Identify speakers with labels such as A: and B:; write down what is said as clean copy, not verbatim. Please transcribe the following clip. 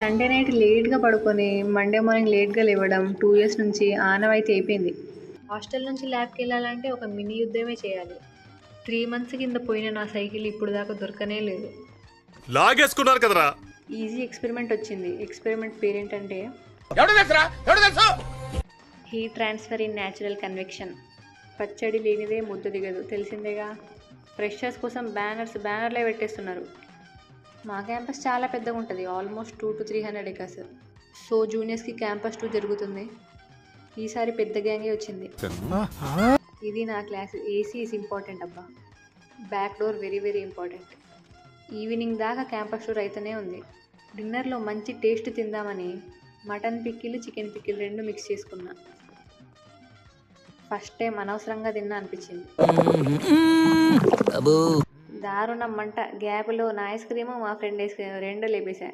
A: Sunday night లేట్గా పడుకొని Monday morning లేట్గా లేవడం 2 ఇయర్స్ నుంచి ఆనవాయితీ అయిపోయింది. హాస్టల్ నుంచి ల్యాబ్కి వెళ్ళాలంటే ఒక మినీ యుద్ధమే చేయాలి. 3 మంత్స్ కింద పోయిన నా సైకిల్ ఇప్పుడు దాకా దొరకనే లేదు.
B: లాగేసుకున్నారు కదరా.
A: ఈజీ ఎక్స్పెరిమెంట్ వచ్చింది. ఎక్స్పెరిమెంట్ పేరేంటంటే heat transfer in natural convection. పచ్చడి లేనిదే ముద్ద దిగదు, తెలిసిందేగా. ఫ్రెషర్స్ కోసం బ్యానర్లే పెట్టేస్తున్నారు. మా క్యాంపస్ చాలా పెద్దగా ఉంటుంది, ఆల్మోస్ట్ 200 to 300 acres. సో జూనియర్స్కి క్యాంపస్ 2 జరుగుతుంది. ఈసారి పెద్ద గ్యాంగే వచ్చింది. ఇది నా క్లాస్. ఏసీ ఈజ్ ఇంపార్టెంట్ అబ్బా. Back door very very important. Evening దాకా క్యాంపస్ టూర్ అయితేనే ఉంది. డిన్నర్లో మంచి టేస్ట్ తిందామని మటన్ పిక్కిలు చికెన్ పిక్కిలు 2 మిక్స్ చేసుకున్నా. ఫస్ట్ టైం అనవసరంగా తిన్నా అనిపించింది. దారుణం మంట. గ్యాప్లో నా ఐస్ క్రీము మా ఫ్రెండ్ ఐస్ క్రీమ్ 2 లేపేశా.